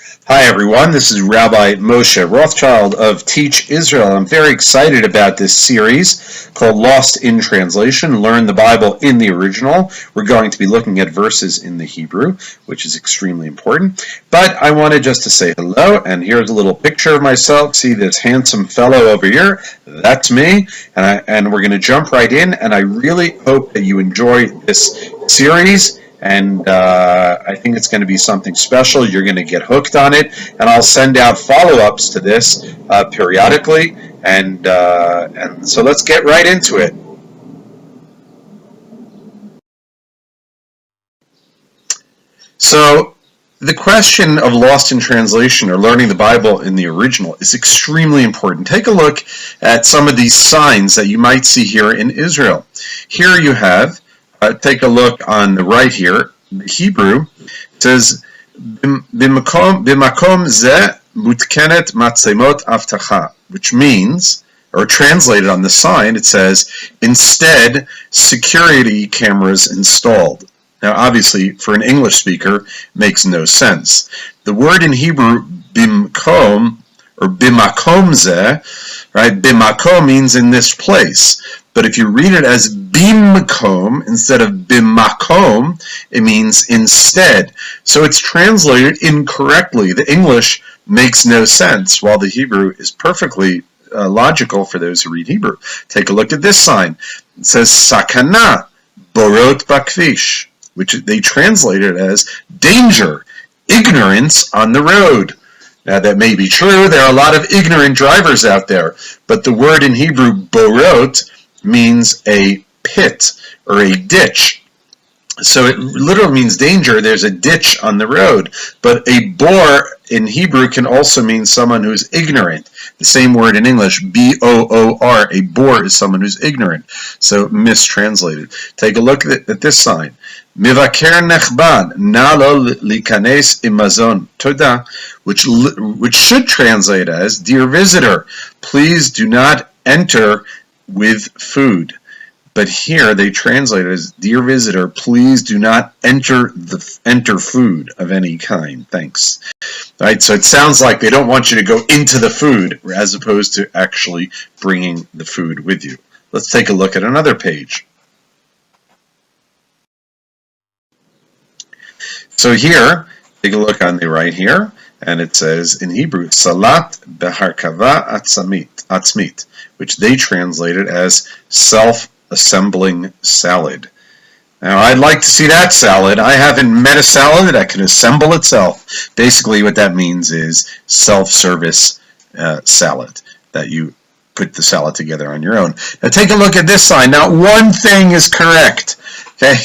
Hi everyone, this is Rabbi Moshe Rothschild of Teach Israel. I'm very excited about this series called Lost in Translation, Learn the Bible in the Original. We're going to be looking at verses in the Hebrew, which is extremely important. But I wanted just to say hello, and here's a little picture of myself. See this handsome fellow over here? That's me, and we're going to jump right in, and I really hope that you enjoy this series. And I think it's going to be something special. You're going to get hooked on it, and I'll send out follow-ups to this periodically. And so let's get right into it. So the question of lost in translation or learning the Bible in the original is extremely important. Take a look at some of these signs that you might see here in Israel. Here you have. Take a look on the right here. The Hebrew says, "B'makom ze mutkenet matzemot avtacha," which means, or translated on the sign, it says, instead, security cameras installed. Now, obviously, for an English speaker, makes no sense. The word in Hebrew, bimkom, or bimakom ze, right? Bimakom means in this place. But if you read it as bimkom instead of bimakom, it means instead. So it's translated incorrectly. The English makes no sense, while the Hebrew is perfectly logical for those who read Hebrew. Take a look at this sign. It says sakana borot bakvish, which they translated as danger, ignorance on the road. Now that may be true. There are a lot of ignorant drivers out there. But the word in Hebrew, borot, means a pit or a ditch. So it literally means danger. There's a ditch on the road. But a bor in Hebrew can also mean someone who's ignorant. The same word in English, B-O-O-R, a bor is someone who's ignorant. So mistranslated. Take a look at this sign. Mivaker nechbad, nalo likanes imazon toda, which should translate as, dear visitor, please do not enter with food. But here they translate it as, dear visitor, please do not enter food of any kind. Thanks. Right? So it sounds like they don't want you to go into the food as opposed to actually bringing the food with you. Let's take a look at another page. So here, take a look on the right here, and it says in Hebrew, Salat beharkava atzmit, which they translated as self-assembling salad. Now, I'd like to see that salad. I haven't met a salad that can assemble itself. Basically, what that means is self-service salad, that you put the salad together on your own. Now, take a look at this sign. Now, one thing is correct. Okay,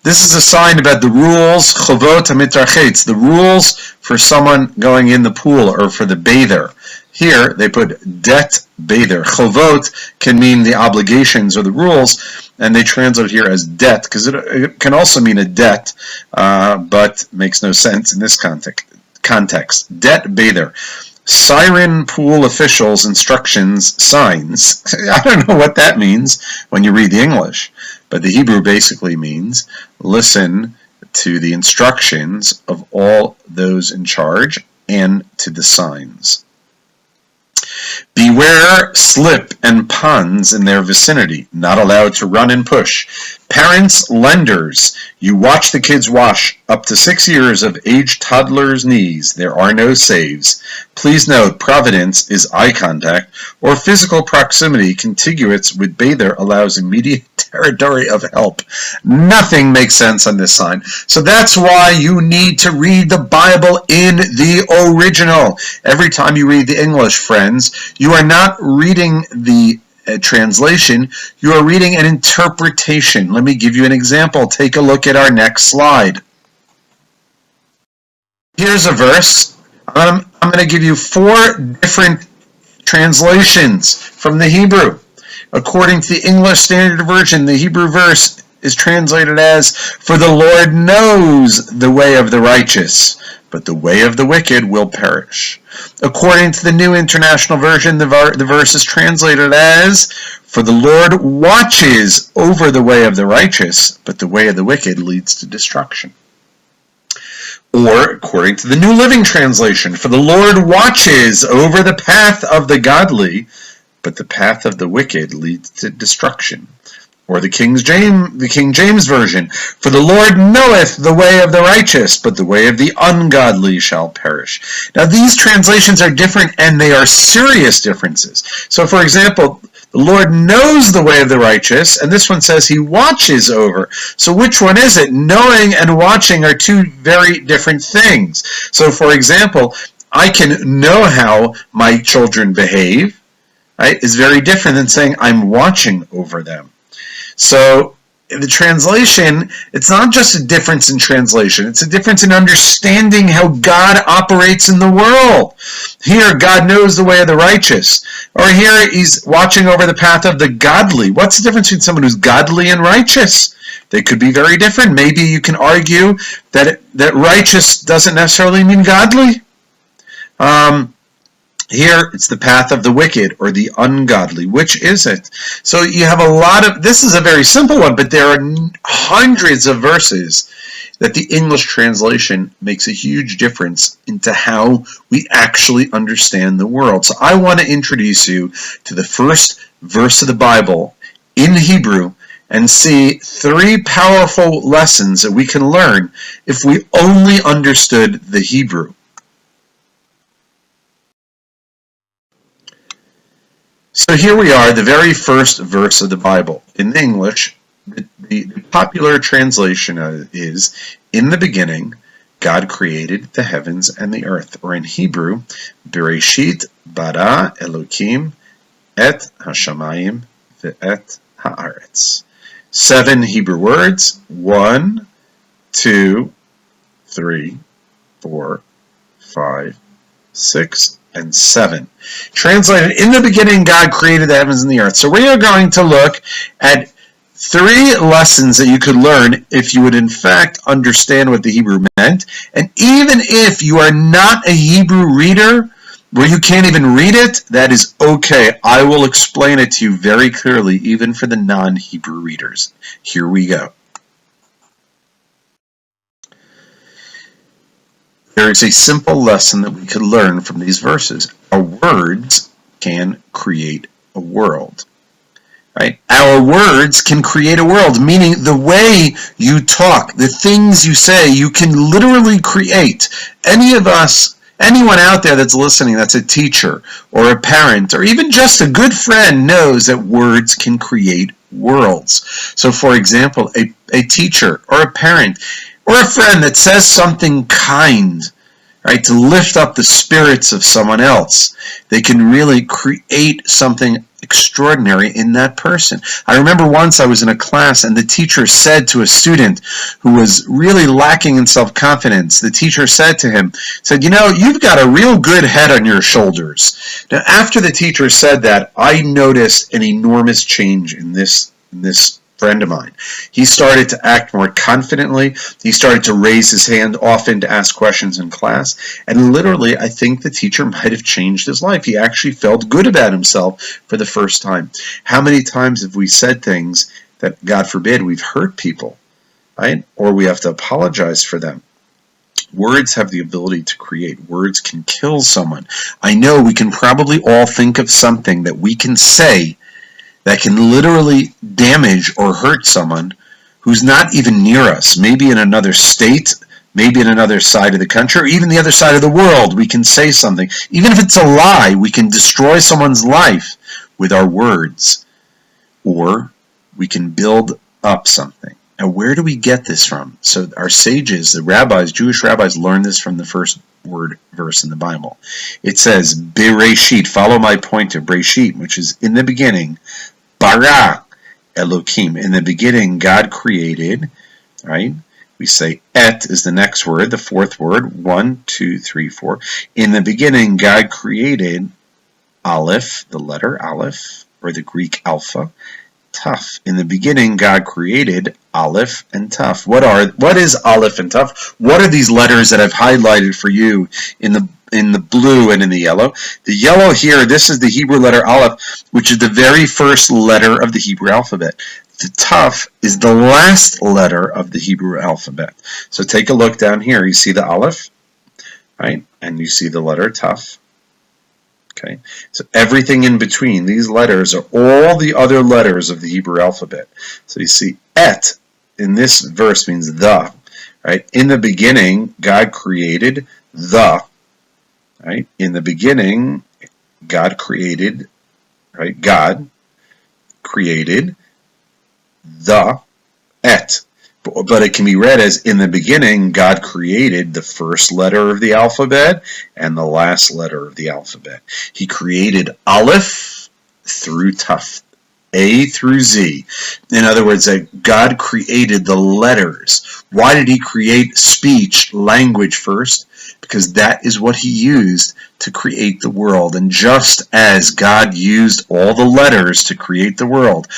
this is a sign about the rules, chovot hamitrachetz, the rules for someone going in the pool or for the bather. Here, they put det bather. Chovot can mean the obligations or the rules, and they translate here as det, because it can also mean a debt, but makes no sense in this context. Det bather. Siren pool officials instructions signs. I don't know what that means when you read the English, but the Hebrew basically means listen to the instructions of all those in charge and to the signs. Beware slip and ponds in their vicinity, not allowed to run and push. Parents, lenders, you watch the kids wash up to 6 years of age toddlers' knees. There are no saves. Please note, providence is eye contact or physical proximity contiguous with bather allows immediate territory of help. Nothing makes sense on this sign. So that's why you need to read the Bible in the original. Every time you read the English, friends, you are not reading the translation, you are reading an interpretation. Let me give you an example. Take a look at our next slide. Here's a verse. I'm going to give you 4 different translations from the Hebrew. According to the English Standard Version, the Hebrew verse is translated as, "For the Lord knows the way of the righteous, but the way of the wicked will perish." According to the New International Version, the verse is translated as, "For the Lord watches over the way of the righteous, but the way of the wicked leads to destruction." Or, according to the New Living Translation, for the Lord watches over the path of the godly, but the path of the wicked leads to destruction. Or the King James Version, for the Lord knoweth the way of the righteous, but the way of the ungodly shall perish. Now these translations are different, and they are serious differences. So for example, the Lord knows the way of the righteous, and this one says he watches over. So which one is it? Knowing and watching are two very different things. So for example, I can know how my children behave, right, is very different than saying I'm watching over them. So in the translation, it's not just a difference in translation, it's a difference in understanding how God operates in the world. Here, God knows the way of the righteous. Or here, he's watching over the path of the godly. What's the difference between someone who's godly and righteous? They could be very different. Maybe you can argue that righteous doesn't necessarily mean godly. Here, it's the path of the wicked or the ungodly. Which is it? So you have a lot of, this is a very simple one, but there are hundreds of verses that the English translation makes a huge difference into how we actually understand the world. So I want to introduce you to the first verse of the Bible in Hebrew and see three powerful lessons that we can learn if we only understood the Hebrew. So here we are, the very first verse of the Bible. In English, the popular translation is, in the beginning, God created the heavens and the earth. Or in Hebrew, Bereshit bara Elokim et hashamayim ve'et haaretz. 7 Hebrew words, 1, 2, 3, 4, 5, 6, and 7. Translated, in the beginning, God created the heavens and the earth. So we are going to look at 3 lessons that you could learn if you would in fact understand what the Hebrew meant. And even if you are not a Hebrew reader, where you can't even read it, that is okay. I will explain it to you very clearly, even for the non-Hebrew readers. Here we go. There is a simple lesson that we could learn from these verses. Our words can create a world. Right? Our words can create a world, meaning the way you talk, the things you say, you can literally create. Any of us, anyone out there that's listening, that's a teacher or a parent or even just a good friend knows that words can create worlds. So for example, a teacher or a parent or a friend that says something kind, right, to lift up the spirits of someone else, they can really create something extraordinary in that person. I remember once I was in a class and the teacher said to a student who was really lacking in self-confidence, the teacher said to him, you know, you've got a real good head on your shoulders. Now, after the teacher said that, I noticed an enormous change in this friend of mine. He started to act more confidently. He started to raise his hand often to ask questions in class. And literally, I think the teacher might have changed his life. He actually felt good about himself for the first time. How many times have we said things that, God forbid, we've hurt people, right? Or we have to apologize for them. Words have the ability to create. Words can kill someone. I know we can probably all think of something that we can say that can literally damage or hurt someone who's not even near us, maybe in another state, maybe in another side of the country, or even the other side of the world. We can say something. Even if it's a lie, we can destroy someone's life with our words. Or we can build up something. Now, where do we get this from? So our sages, the rabbis, Jewish rabbis, learned this from the first verse in the Bible. It says, Bereshit, follow my point of Bereshit, which is in the beginning, bara Elokim. In the beginning, God created, right? We say et is the next word, the fourth word, 1, 2, 3, 4. In the beginning, God created Aleph, the letter Aleph, or the Greek alpha, Taf. In the beginning, God created Aleph and Taf. What is Aleph and Taf? What are these letters that I've highlighted for you in the blue and in the yellow? The yellow here, this is the Hebrew letter Aleph, which is the very first letter of the Hebrew alphabet. The Taf is the last letter of the Hebrew alphabet. So take a look down here. You see the Aleph, right? And you see the letter Taf. Okay, so everything in between these letters are all the other letters of the Hebrew alphabet. So you see et in this verse means the, right? In the beginning, God created the, right? In the beginning, God created, right? God created the et. But it can be read as in the beginning, God created the first letter of the alphabet and the last letter of the alphabet. He created Aleph through Taf, A through Z. In other words, that God created the letters. Why did he create speech, language first? Because that is what he used to create the world. And just as God used all the letters to create the world,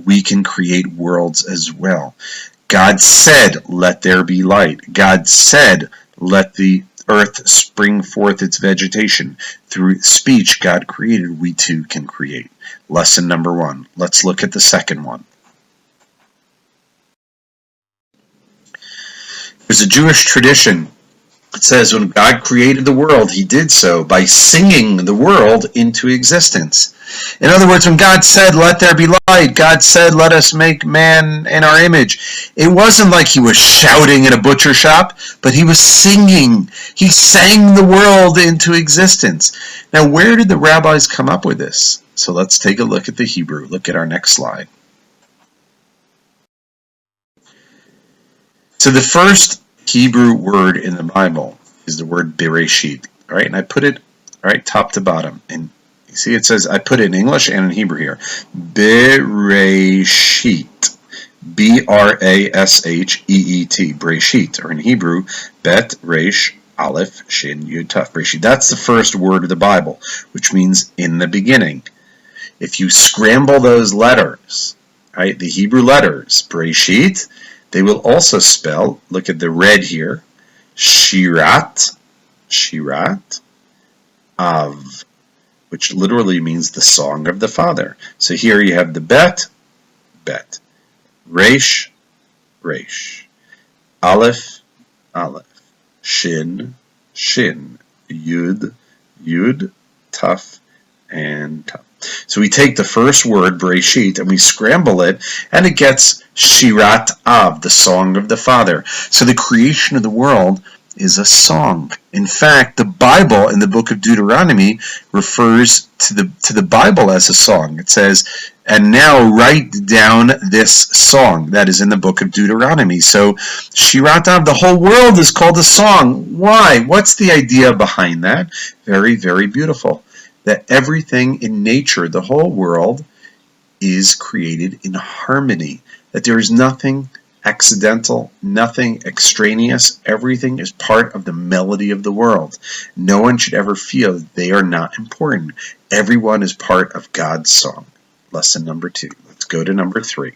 we can create worlds as well. God said, let there be light. God said, let the earth spring forth its vegetation. Through speech God created, we too can create. Lesson number 1. Let's look at the second one. There's a Jewish tradition. It says when God created the world, he did so by singing the world into existence. In other words, when God said, let there be light, God said, let us make man in our image. It wasn't like he was shouting in a butcher shop, but he was singing. He sang the world into existence. Now, where did the rabbis come up with this? So let's take a look at the Hebrew. Look at our next slide. So the first Hebrew word in the Bible is the word Bereshit. All right, and I put it top to bottom. And you see it says, I put it in English and in Hebrew here. Bereshit. B-R-A-S-H-E-E-T. Bereshit, or in Hebrew, Bet, Resh, Aleph, Shin, Yud, Taf. Bereshit. That's the first word of the Bible, which means in the beginning. If you scramble those letters, right, the Hebrew letters, Bereshit, they will also spell, look at the red here, Shirat, Av, which literally means the song of the Father. So here you have the Bet, Resh, Aleph, Shin, Yud, Taf, and Taf. So we take the first word, Bereshit, and we scramble it, and it gets Shirat Av, the song of the Father. So the creation of the world is a song. In fact, the Bible in the book of Deuteronomy refers to the Bible as a song. It says, and now write down this song. That is in the book of Deuteronomy. So Shirat Av, the whole world is called a song. Why? What's the idea behind that? Very, very beautiful. That everything in nature, the whole world, is created in harmony. That there is nothing accidental, nothing extraneous. Everything is part of the melody of the world. No one should ever feel that they are not important. Everyone is part of God's song. Lesson number 2. Let's go to number 3.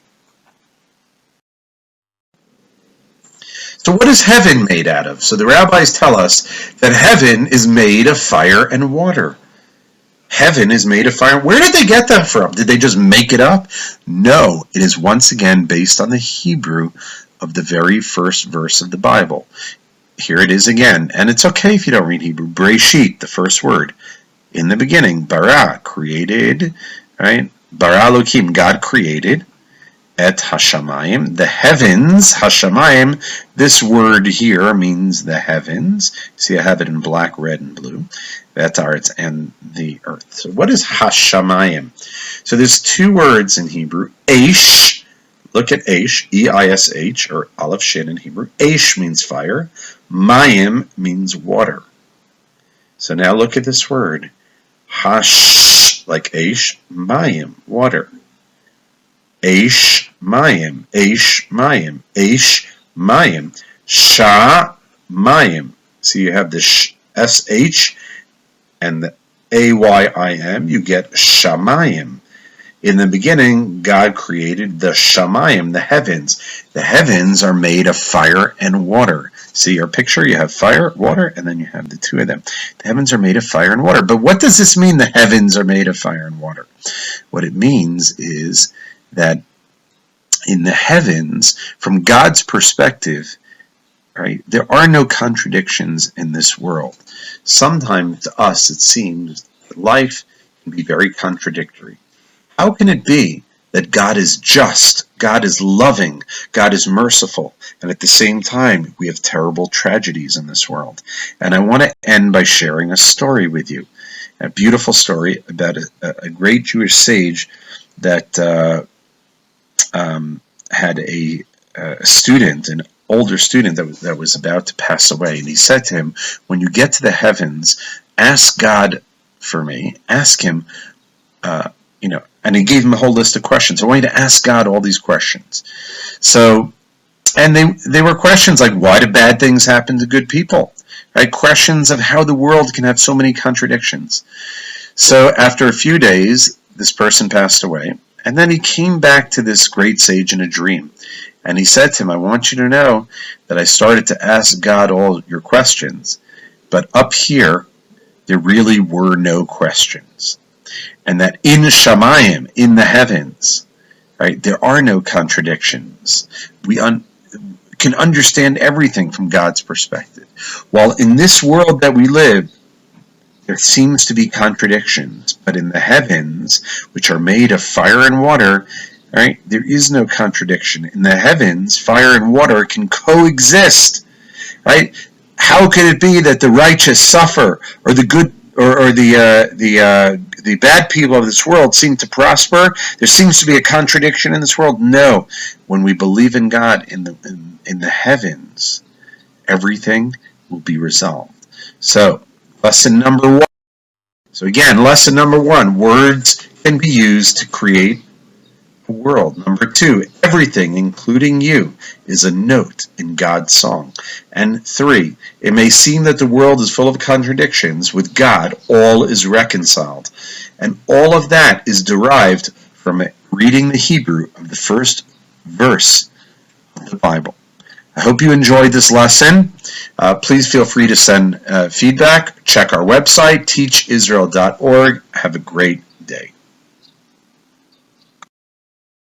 So what is heaven made out of? So the rabbis tell us that heaven is made of fire and water. Heaven is made of fire. Where did they get that from? Did they just make it up? No, it is once again based on the Hebrew of the very first verse of the Bible. Here it is again, and it's okay if you don't read Hebrew. Bereshit, the first word. In the beginning, bara, created, right? Bara Elokim, God created. Et hashamayim, the heavens, hashamayim, this word here means the heavens. See, I have it in black, red, and blue. That's ours, and the earth. So what is hashamayim? So there's 2 words in Hebrew. Aish, look at Aish, E-I-S-H, or Aleph Shin in Hebrew. Aish means fire. Mayim means water. So now look at this word. Hash, like Aish, Mayim, water. Aish Mayim, Aish Mayim, Aish Mayim, Sha Mayim. So you have the SH and the AYIM, you get Shamayim. In the beginning, God created the Shamayim, the heavens. The heavens are made of fire and water. See your picture, you have fire, water, and then you have the 2 of them. The heavens are made of fire and water. But what does this mean, the heavens are made of fire and water? What it means is that in the heavens, from God's perspective, right, there are no contradictions in this world. Sometimes to us it seems that life can be very contradictory. How can it be that God is just, God is loving, God is merciful, and at the same time we have terrible tragedies in this world? And I want to end by sharing a story with you, a beautiful story about a great Jewish sage that had a student, an older student that was about to pass away, and he said to him, when you get to the heavens, ask God for me, ask him, and he gave him a whole list of questions. I want you to ask God all these questions. So, and they were questions like, why do bad things happen to good people? Right? Questions of how the world can have so many contradictions. So after a few days, this person passed away, and then he came back to this great sage in a dream. And he said to him, I want you to know that I started to ask God all your questions, but up here, there really were no questions. And that in Shamayim, in the heavens, right, there are no contradictions. We can understand everything from God's perspective. While in this world that we live, there seems to be contradictions, but in the heavens, which are made of fire and water, right, there is no contradiction. In the heavens, fire and water can coexist, right? How could it be that the righteous suffer, or the good, or the bad people of this world seem to prosper? There seems to be a contradiction in this world. No, when we believe in God in the heavens, everything will be resolved. So, lesson number 1. So again, lesson number 1: words can be used to create a world. Number 2: everything, including you, is a note in God's song. And 3: it may seem that the world is full of contradictions. With God, all is reconciled. And all of that is derived from reading the Hebrew of the first verse of the Bible. I hope you enjoyed this lesson. Please feel free to send feedback. Check our website, teachisrael.org. Have a great